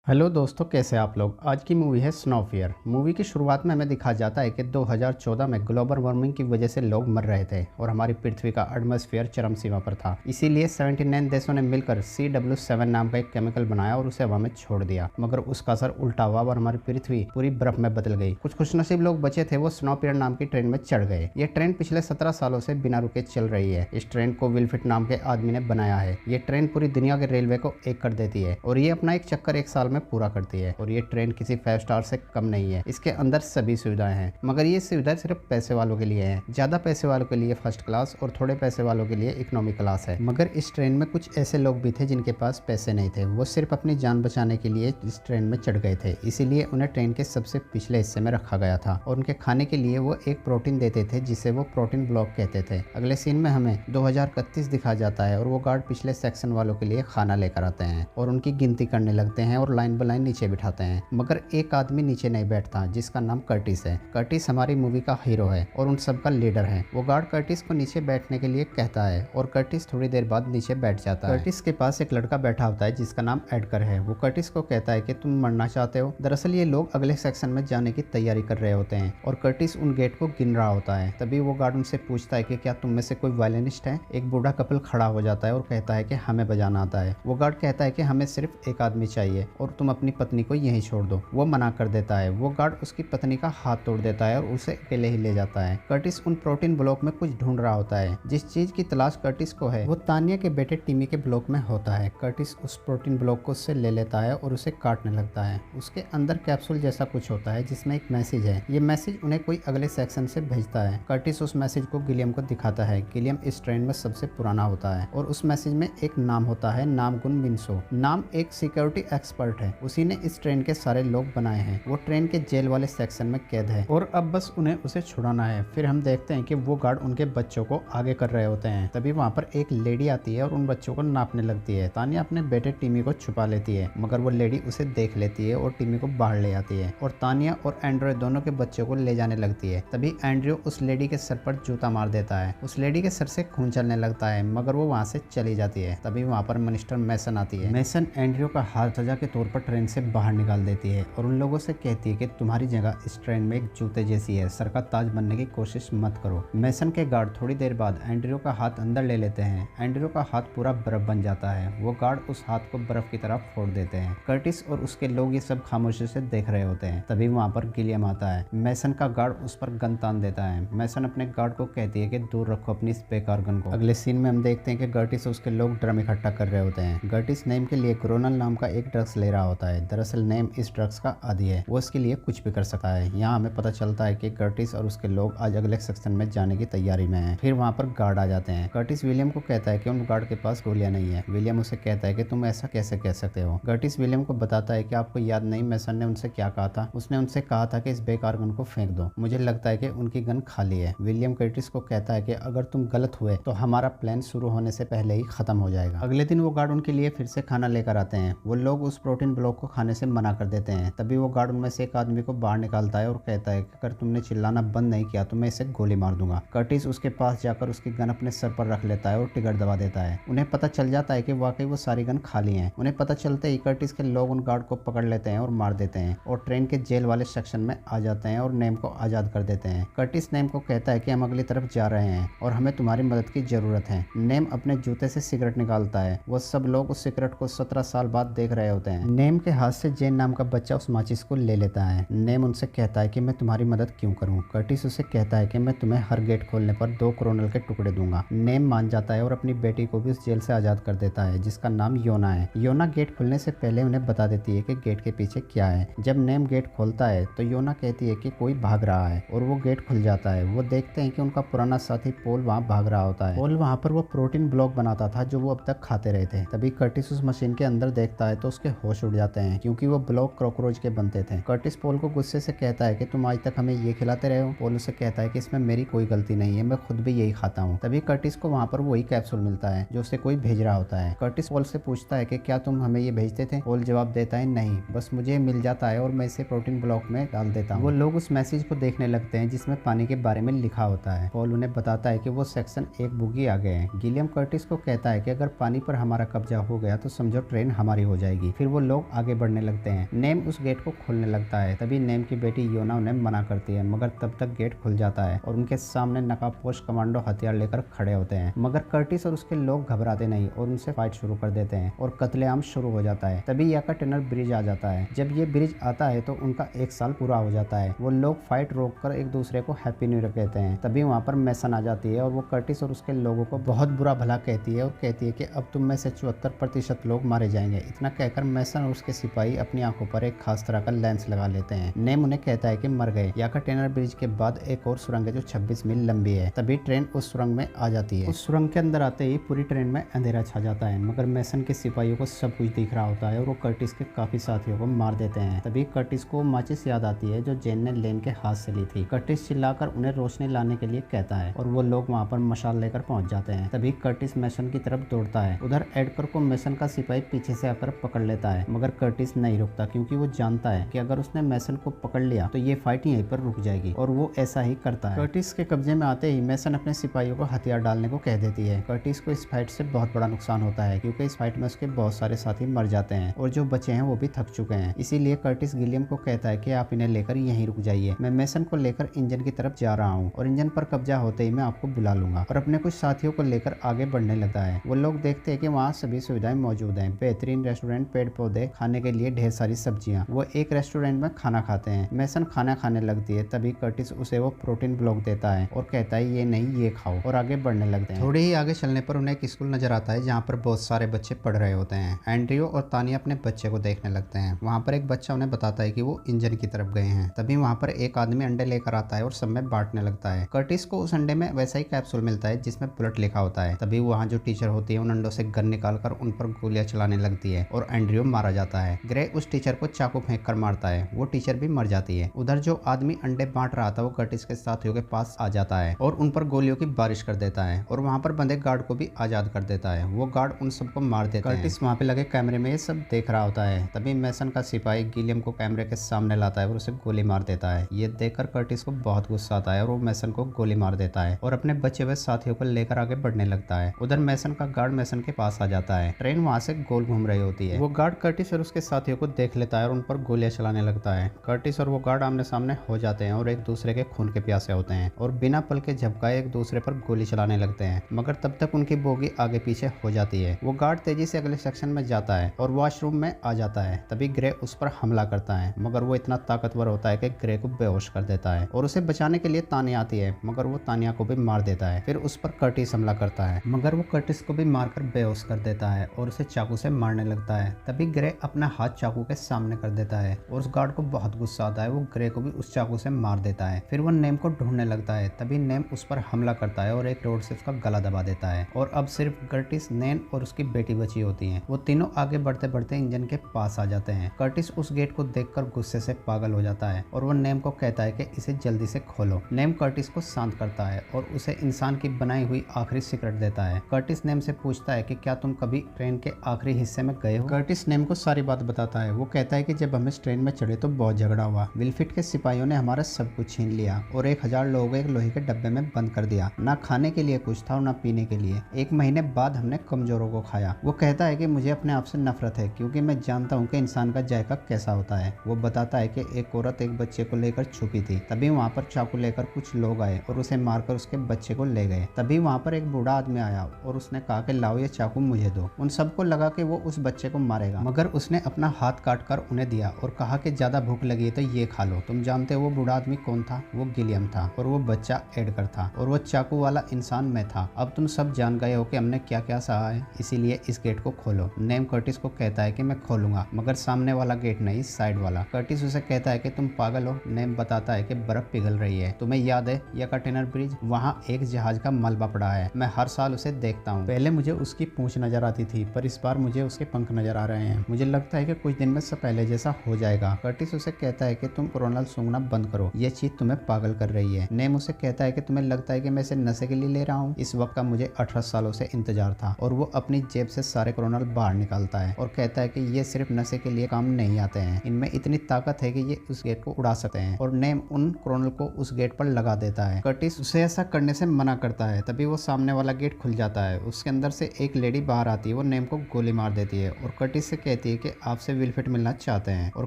Hello दोस्तों, कैसे आप लोग। आज की मूवी है स्नोफियर। मूवी की शुरुआत में हमें दिखाया जाता है कि 2014 में ग्लोबल वार्मिंग की वजह से लोग मर रहे थे और हमारी पृथ्वी का एटमॉस्फेयर चरम सीमा पर था। इसीलिए 79 देशों ने मिलकर CW7 नाम का एक केमिकल बनाया और उसे हवा में छोड़ दिया, मगर उसका असर उल्टा हुआ और हमारी पृथ्वी पूरी बर्फ में बदल गई। कुछ खुशनसीब लोग बचे थे, वो स्नोफियर नाम की ट्रेन में चढ़ गए। ये ट्रेन पिछले 17 सालों से बिना रुके चल रही है। इस ट्रेन को विल्फ्रेड नाम के आदमी ने बनाया है। ये ट्रेन पूरी दुनिया के रेलवे को एक कर देती है और ये अपना एक चक्कर एक साल में पूरा करती है। और ये ट्रेन किसी 5 स्टार से कम नहीं है। इसके अंदर सभी सुविधाएं हैं, मगर ये सुविधाएं सिर्फ पैसे वालों के लिए हैं। ज्यादा पैसे वालों के लिए फर्स्ट क्लास और थोड़े पैसे वालों के लिए इकोनॉमी क्लास है। मगर इस ट्रेन में कुछ ऐसे लोग भी थे जिनके पास पैसे नहीं थे। वो सिर्फ अपनी जान बचाने के लिए इस ट्रेन में चढ़ गए थे, इसीलिए उन्हें ट्रेन के सबसे पिछले हिस्से में रखा गया था और उनके खाने के लिए वो एक प्रोटीन देते थे जिसे वो प्रोटीन ब्लॉक कहते थे। अगले सीन में हमें 2031 दिखाया जाता है और वो गार्ड पिछले सेक्शन वालों के लिए खाना लेकर आते हैं और उनकी गिनती करने लगते हैं और लाइन बाय लाइन नीचे बिठाते हैं। मगर एक आदमी नीचे नहीं बैठता, जिसका नाम कर्टिस है। कर्टिस हमारी मूवी का हीरो है और उन सबका लीडर है। वो गार्ड कर्टिस को नीचे बैठने के लिए कहता है और कर्टिस थोड़ी देर बाद नीचे बैठ जाता है। कर्टिस के पास एक लड़का बैठा होता है जिसका नाम एडगर है। वो कर्टिस को कहता है कि तुम मरना चाहते हो। दरअसल ये लोग अगले सेक्शन में जाने की तैयारी कर रहे होते हैं और कर्टिस उन गेट को गिन रहा होता है। तभी वो गार्ड उनसे पूछता है कि क्या तुम में से कोई वायलिनिस्ट है। एक बूढ़ा कपल खड़ा हो जाता है और कहता है कि हमें बजाना आता है। वो गार्ड कहता है कि हमें सिर्फ एक आदमी चाहिए और तुम अपनी पत्नी को यहीं छोड़ दो। वो मना कर देता है। वो गार्ड उसकी पत्नी का हाथ तोड़ देता है और उसे अकेले ही ले जाता है। कर्टिस उन प्रोटीन ब्लॉक में कुछ ढूंढ रहा होता है। जिस चीज की तलाश कर्टिस को है वो तानिया के बेटे टिमी के ब्लॉक में होता है। कर्टिस उस प्रोटीन ब्लॉक को उससे ले लेता है और उसे काटने लगता है। उसके अंदर कैप्सूल जैसा कुछ होता है जिसमें एक मैसेज है। ये मैसेज उन्हें कोई अगले सेक्शन से भेजता है। कर्टिस उस मैसेज को गिलियम को दिखाता है। गिलियम इस ट्रेन में सबसे पुराना होता है और उस मैसेज में एक नाम होता है, नामगुन विंसो। नाम एक सिक्योरिटी एक्सपर्ट है, उसी ने इस ट्रेन के सारे लोग बनाए हैं। वो ट्रेन के जेल वाले सेक्शन में कैद है और अब बस उन्हें उसे छुड़ाना है। फिर हम देखते हैं कि वो गार्ड उनके बच्चों को आगे कर रहे होते हैं। तभी वहाँ पर एक लेडी आती है और उन बच्चों को नापने लगती है। तानिया अपने बेटे टिमी को छुपा लेती है, मगर वो लेडी उसे देख लेती है और टिमी को बाहर ले आती है और तानिया और एंड्रयू दोनों के बच्चों को ले जाने लगती है। तभी एंड्रयू उस लेडी के सर पर जूता मार देता है। उस लेडी के सर से खून चलने लगता है, मगर वो वहाँ से चली जाती है। तभी वहाँ पर मिनिस्टर मैसन आती है। मैसन एंड्रयू का हाथ सजा के तौर पर ट्रेन से बाहर निकाल देती है और उन लोगों से कहती है कि तुम्हारी जगह इस ट्रेन में एक जूते जैसी है, सर का ताज बनने की कोशिश मत करो। मैसन के गार्ड थोड़ी देर बाद एंड्रयू का हाथ अंदर ले लेते हैं। एंड्रयू का हाथ पूरा बर्फ बन जाता है। वो गार्ड उस हाथ को बर्फ की तरह फोड़ देते हैं। कर्टिस और उसके लोग ये सब खामोशी से देख रहे होते हैं। तभी वहाँ पर गिलियम आता है। मैसन का गार्ड उस पर गन तान देता है। मैसन अपने गार्ड को कहती है कि दूर रखो अपनी इस बेकार गन को। अगले सीन में हम देखते हैं कि गर्टिस और उसके लोग ड्रम इकट्ठा कर रहे होते हैं। गर्टिस नेम के लिए क्रोनल नाम का एक ड्रग्स ले रहा होता है। दरअसल नेम इस ड्रग्स का आदी है, वो इसके लिए कुछ भी कर सकता है। यहाँ हमें पता चलता है कि कर्टिस और उसके लोग आज अगले सेक्शन में जाने की तैयारी में हैं। फिर वहाँ पर गार्ड आ जाते हैं। कर्टिस विलियम को कहता है कि उन गार्ड के पास गोलियां नहीं है। विलियम उसे कहता है कि तुम ऐसा कैसे कह सकते हो। कर्टिस विलियम को बताता है कि आपको याद नहीं मैसन ने उनसे क्या कहा था। उसने उनसे कहा था कि इस बेकार गन को फेंक दो, मुझे लगता है कि उनकी गन खाली है। विलियम कर्टिस को कहता है कि अगर तुम गलत हुए तो हमारा प्लान शुरू होने से पहले ही खत्म हो जाएगा। अगले दिन वो गार्ड उनके लिए फिर से खाना लेकर आते हैं। वो लोग उस प्रोटीन ब्लॉक को खाने से मना कर देते हैं। तभी वो गार्ड उनमें से एक आदमी को बाहर निकालता है और कहता है कि अगर तुमने चिल्लाना बंद नहीं किया तो मैं इसे गोली मार दूंगा। कर्टिस उसके पास जाकर उसकी गन अपने सर पर रख लेता है और टिगर दबा देता है। उन्हें पता चल जाता है कि वाकई वो सारी गन खाली हैं। उन्हें पता चलते ही कर्टिस के लोग उन गार्ड को पकड़ लेते हैं और मार देते हैं और ट्रेन के जेल वाले सेक्शन में आ जाते हैं और नेम को आजाद कर देते हैं। कर्टिस नेम को कहता है कि हम अगली तरफ जा रहे हैं और हमें तुम्हारी मदद की जरूरत है। नेम अपने जूते से सिगरेट निकालता है। वो सब लोग उस सिगरेट को 17 साल बाद देख रहे होते हैं। नेम के हाथ से जेन नाम का बच्चा उस माचिस को ले लेता है। नेम उनसे कहता है कि मैं तुम्हारी मदद क्यों करूं। कर्टिस उसे कहता है कि मैं तुम्हें हर गेट खोलने पर 2 क्रोनल के टुकड़े दूंगा। नेम मान जाता है और अपनी बेटी को भी उस जेल से आजाद कर देता है जिसका नाम योना है। योना गेट खुलने से पहले उन्हें बता देती है कि गेट के पीछे क्या है। जब नेम गेट खोलता है तो योना कहती है कि कोई भाग रहा है और वो गेट खुल जाता है। वो देखते हैं कि उनका पुराना साथी पोल वहाँ भाग रहा होता है। पोल वहाँ पर वो प्रोटीन ब्लॉक बनाता था जो वो अब तक खाते रहे थे। तभी कर्टिस उस मशीन के अंदर देखता है तो उसके होश उड़ जाते हैं क्योंकि वो ब्लॉक कॉकरोच के बनते थे। कर्टिस पोल को गुस्से से कहता है कि तुम आज तक हमें ये खिलाते रहे हो। पोल उसे कहता है कि इसमें मेरी कोई गलती नहीं है, मैं खुद भी यही खाता हूँ। तभी कर्टिस को वहाँ पर वही कैप्सूल मिलता है जो उसे कोई भेज रहा होता है। कर्टिस पोल से पूछता है कि क्या तुम हमें ये भेजते थे। पोल जवाब देता है नहीं, बस मुझे मिल जाता है और मैं इसे प्रोटीन ब्लॉक में डाल देता हूँ। वो लोग उस मैसेज को देखने लगते हैं जिसमें पानी के बारे में लिखा होता है। पोल उन्हें बताता है कि वो सेक्शन 1 बुगी आ गए हैं। गिलियम कर्टिस को कहता है कि अगर पानी पर हमारा कब्जा हो गया तो समझो ट्रेन हमारी हो जाएगी। फिर वो लोग लोग आगे बढ़ने लगते हैं। नेम उस गेट को खोलने लगता है। तभी नेम की बेटी योना उन्हें मना करती है, मगर तब तक गेट खुल जाता है और उनके सामने नकाबपोश कमांडो हथियार लेकर खड़े होते हैं। मगर कर्टिस और उसके लोग घबराते नहीं और उनसे फाइट शुरू कर देते हैं और कत्लेआम शुरू हो जाता है। तभी याकाटेनर ब्रिज आ जाता है। जब ये ब्रिज आता है तो उनका 1 साल पूरा हो जाता है। वो लोग फाइट रोककर एक दूसरे को हैप्पी न्यू ईयर कहते हैं। तभी वहाँ पर मैसन आ जाती है और वो कर्टिस और उसके लोगों को बहुत बुरा भला कहती है और कहती है कि अब तुम में से 74% लोग मारे जाएंगे। इतना कहकर मैसन और उसके सिपाही अपनी आंखों पर एक खास तरह का लेंस लगा लेते हैं। नेम उन्हें कहता है कि मर गए। याकाटेनर ब्रिज के बाद एक और सुरंग है जो 26 मील लंबी है। तभी ट्रेन उस सुरंग में आ जाती है। उस सुरंग के अंदर आते ही पूरी ट्रेन में अंधेरा छा जाता है, मगर मैसन के सिपाहियों को सब कुछ दिख रहा होता है और वो कर्टिस के काफी साथियों को मार देते हैं। तभी कर्टिस को माचिस याद आती है जो जेन ने लेन के हाथ से ली थी। कर्टिस चिल्लाकर उन्हें रोशनी लाने के लिए कहता है और वो लोग वहाँ पर मशाल लेकर पहुंच जाते हैं। तभी कर्टिस मैसन की तरफ दौड़ता है। उधर एडकर को मैसन का सिपाही पीछे से आकर पकड़ लेता है, मगर कर्टिस नहीं रुकता क्योंकि वो जानता है कि अगर उसने मैसन को पकड़ लिया तो ये फाइट यहीं पर रुक जाएगी, और वो ऐसा ही करता है। कर्टिस के कब्जे में आते ही मैसन अपने सिपाहियों को हथियार डालने को कह देती है। कर्टिस को इस फाइट से बहुत बड़ा नुकसान होता है क्योंकि इस फाइट में उसके बहुत सारे साथी मर जाते हैं और जो बचे हैं वो भी थक चुके हैं। इसीलिए कर्टिस गिलियम को कहता है कि आप इन्हें लेकर यहीं रुक जाइए, मैं मैसन को लेकर इंजन की तरफ जा रहा हूँ और इंजन पर कब्जा होते ही मैं आपको बुला लूंगा। और अपने कुछ साथियों को लेकर आगे बढ़ने लगता है। वो लोग देखते हैं कि वहाँ सभी सुविधाएं मौजूद हैं, बेहतरीन रेस्टोरेंट, पेड़ पौधे, खाने के लिए ढेर सारी सब्जियां। वो एक रेस्टोरेंट में खाना खाते हैं। मैसन खाना खाने लगती है। तभी कर्टिस उसे वो प्रोटीन ब्लॉक देता है और कहता है ये नहीं ये खाओ, और आगे बढ़ने लगते हैं। थोड़ी ही आगे चलने पर उन्हें एक स्कूल नजर आता है जहाँ पर बहुत सारे बच्चे पढ़ रहे होते हैं। एंड्रियो और तानिया अपने बच्चे को देखने लगते हैं। वहाँ पर एक बच्चा उन्हें बताता है कि वो इंजन की तरफ गए हैं। तभी वहाँ पर एक आदमी अंडे लेकर आता है और सब में बांटने लगता है। कर्टिस को उस अंडे में वैसा ही कैप्सूल मिलता है जिसमें बुलेट लिखा होता है। तभी वहाँ जो टीचर होती है उन अंडों से गन निकालकर उन पर गोलियां चलाने लगती है और एंड्रियो मारा जाता है। ग्रे उस टीचर को चाकू फेंक कर मारता है। वो टीचर भी मर जाती है। उधर जो आदमी अंडे बांट रहा था वो कर्टिस के साथियों के पास आ जाता है और उन पर गोलियों की बारिश कर देता है और वहाँ पर बंधे गार्ड को भी आजाद कर देता है। वो गार्ड उन सबको मार देता है। कर्टिस वहाँ पे लगे कैमरे में ये सब देख रहा होता है। तभी मैसन का सिपाही गिलियम को कैमरे के सामने लाता है और उसे गोली मार देता है। ये देखकर कर्टिस को बहुत गुस्सा आता है और वो मैसन को गोली मार देता है और अपने बचे हुए साथियों को लेकर आगे बढ़ने लगता है। उधर मैसन का गार्ड मैसन के पास आ जाता है। ट्रेन वहाँ से गोल घूम रही होती है। वो गार्ड कर्टिस और उसके साथियों को देख लेता है और उन पर गोलियां चलाने लगता है। कर्टिस और वो गार्ड आमने सामने हो जाते हैं और एक दूसरे के खून के प्यासे होते हैं और बिना पल के झपकाए एक दूसरे पर गोली चलाने लगते हैं, मगर तब तक उनकी बोगी आगे पीछे हो जाती है। वो गार्ड तेजी से अगले सेक्शन में जाता है और वॉशरूम में आ जाता है। तभी ग्रे उस पर हमला करता है, मगर वो इतना ताकतवर होता है कि ग्रे को बेहोश कर देता है और उसे बचाने के लिए तानिया आती है, मगर वो तानिया को भी मार देता है। फिर उस पर कर्टिस हमला करता है, मगर वो कर्टिस को भी मारकर बेहोश कर देता है और उसे चाकू से मारने लगता है। तभी ग्रे अपना हाथ चाकू के सामने कर देता है और उस गार्ड को बहुत गुस्सा आता है। वो ग्रे को भी उस चाकू से मार देता है। फिर वो नेम को ढूंढने लगता है। तभी नेम उस पर हमला करता है और एक रोड से उसका गला दबा देता है और अब सिर्फ कर्टिस, नैन और उसकी बेटी बची होती हैं। वो तीनों आगे बढ़ते बढ़ते इंजन के पास आ जाते हैं। कर्टिस उस गेट को देखकर गुस्से से पागल हो जाता है और वो नेम को कहता है कि इसे जल्दी से खोलो। नेम कर्टिस को शांत करता है और उसे इंसान की बनाई हुई आखिरी सिगरेट देता है। कर्टिस नेम से पूछता है कि क्या तुम कभी ट्रेन के आखिरी हिस्से में गए हो। कर्टिस नेम को सारी बात बताता है। वो कहता है कि जब हम इस ट्रेन में चढ़े तो बहुत झगड़ा हुआ। विल्फिट के सिपाहियों ने हमारा सब कुछ छीन लिया और 1000 लोगों को एक लोहे के डब्बे में बंद कर दिया। ना खाने के लिए कुछ था और ना पीने के लिए। 1 महीने बाद हमने कमजोरों को खाया। वो कहता है कि मुझे अपने आप से नफरत है क्योंकि मैं जानता हूँ कि इंसान का जायका कैसा होता है। वो बताता है कि एक औरत एक बच्चे को लेकर छुपी थी। तभी वहाँ पर चाकू लेकर कुछ लोग आए और उसे मारकर उसके बच्चे को ले गए। तभी वहाँ पर एक बूढ़ा आदमी आया और उसने कहा कि लाओ ये चाकू मुझे दो। उन सबको लगा कि वो उस बच्चे को मारेगा, मगर उसने अपना हाथ काट कर उन्हें दिया और कहा कि ज्यादा भूख लगी है तो ये खा लो। तुम जानते हो वो बूढ़ा आदमी कौन था? वो गिलियम था और वो बच्चा एडगर था और वो चाकू वाला इंसान मैं था। अब तुम सब जान गए हो कि हमने क्या क्या सहा है, इसीलिए इस गेट को खोलो। नेम कर्टिस को कहता है कि मैं खोलूंगा, मगर सामने वाला गेट नहीं, साइड वाला। कर्टिस उसे कहता है कि तुम पागल हो। नेम बताता है कि बर्फ पिघल रही है। तुम्हें याद है याकाटेनर ब्रिज? वहाँ एक जहाज का मलबा पड़ा है। मैं हर साल उसे देखता हूँ। पहले मुझे उसकी पूंछ नजर आती थी, पर इस बार मुझे उसके पंख नजर आ रहे हैं। मुझे लगता है कि कुछ दिन में सब पहले जैसा हो जाएगा। कर्टिस उसे कहता है कि तुम कोरोनल सूंघना बंद करो, ये चीज तुम्हें पागल कर रही है। नेम उसे कहता है कि तुम्हें लगता है कि मैं इसे नशे के लिए ले रहा हूँ? इस वक्त का मुझे 18 सालों से इंतजार था। और वो अपनी जेब से सारे कोरोनल बाहर निकालता है और कहता है कि ये सिर्फ नशे के लिए काम नहीं आते हैं, इनमें इतनी ताकत है कि ये उस गेट को उड़ा सकते हैं। और नेम उन कोरोनल को उस गेट पर लगा देता है। कर्टिस उसे ऐसा करने से मना करता है। तभी वो सामने वाला गेट खुल जाता है। उसके अंदर से एक लेडी बाहर आती है। वो नेम को गोली मार देती है और कर्टिस से कहती कहती है कि आपसे विल्फ्रेड मिलना चाहते हैं और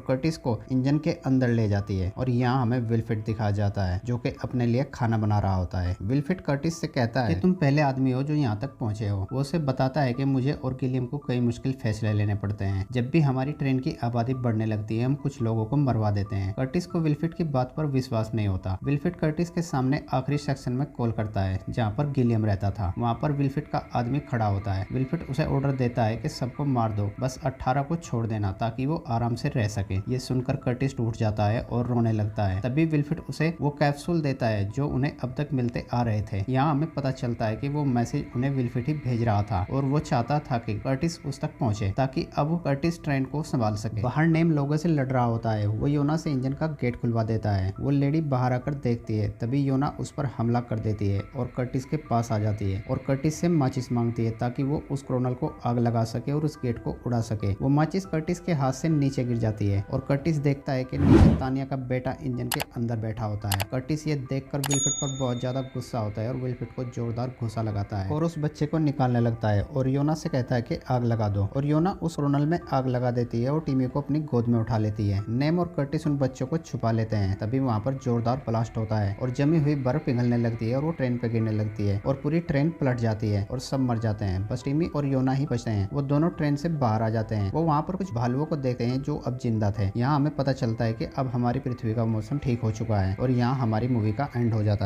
कर्टिस को इंजन के अंदर ले जाती है और यहाँ हमें विल्फ्रेड दिखाया जाता है जो कि अपने लिए खाना बना रहा होता है। विल्फ्रेड कर्टिस से कहता है कि तुम पहले आदमी हो जो यहाँ तक पहुंचे हो। वो उसे बताता है कि मुझे और गिलियम को कई मुश्किल फैसले लेने पड़ते हैं। जब भी हमारी ट्रेन की आबादी बढ़ने लगती है हम कुछ लोगों को मरवा देते हैं। कर्टिस को विल्फ्रेड की बात पर विश्वास नहीं होता। विल्फ्रेड कर्टिस के सामने आखिरी सेक्शन में कॉल करता है जहाँ पर गिलियम रहता था। वहाँ पर विल्फ्रेड का आदमी खड़ा होता है। विल्फ्रेड उसे ऑर्डर देता है कि सबको मार दो, बस 18 को छोड़ देना ताकि वो आराम से रह सके। ये सुनकर कर्टिस टूट जाता है और रोने लगता है। तभी विल्फ्रेड उसे वो कैप्सूल देता है जो उन्हें अब तक मिलते आ रहे थे। यहाँ हमें पता चलता है कि वो मैसेज उन्हें विल्फ्रेड ही भेज रहा था और वो चाहता था कि कर्टिस उस तक पहुंचे ताकि अब कर्टिस ट्रेन को संभाल सके। बाहर नेम लोगों से लड़ रहा होता है। वो योना से इंजन का गेट खुलवा देता है। वो लेडी बाहर आकर देखती है। तभी योना उस पर हमला कर देती है और कर्टिस के पास आ जाती है और कर्टिस से माचिस मांगती है ताकि वो उस क्रोनल को आग लगा सके और उस गेट को उड़ा सके। वो माचिस कर्टिस के हाथ से नीचे गिर जाती है और कर्टिस देखता है कि नीचे तानिया का बेटा इंजन के अंदर बैठा होता है। कर्टिस ये देखकर विल्फ्रेड पर बहुत ज्यादा गुस्सा होता है और विल्फ्रेड को जोरदार घूंसा लगाता है और उस बच्चे को निकालने लगता है और योना से कहता है कि आग लगा दो और योना उस क्रोनल में आग लगा देती है और टीमी को अपनी गोद में उठा लेती है। नेम और कर्टिस उन बच्चों को छुपा लेते हैं। तभी वहाँ पर जोरदार ब्लास्ट होता है और जमी हुई बर्फ पिघलने लगती है और वो ट्रेन पे गिरने लगती है और पूरी ट्रेन पलट जाती है और सब मर जाते हैं। बस टीमी और योना ही बचते हैं। वो दोनों ट्रेन से बाहर आ जाते हैं। वो वहाँ पर कुछ भालुओं को देखते हैं जो अब जिंदा थे। यहाँ हमें पता चलता है कि अब हमारी पृथ्वी का मौसम ठीक हो चुका है और यहाँ हमारी मूवी का एंड हो जाता है।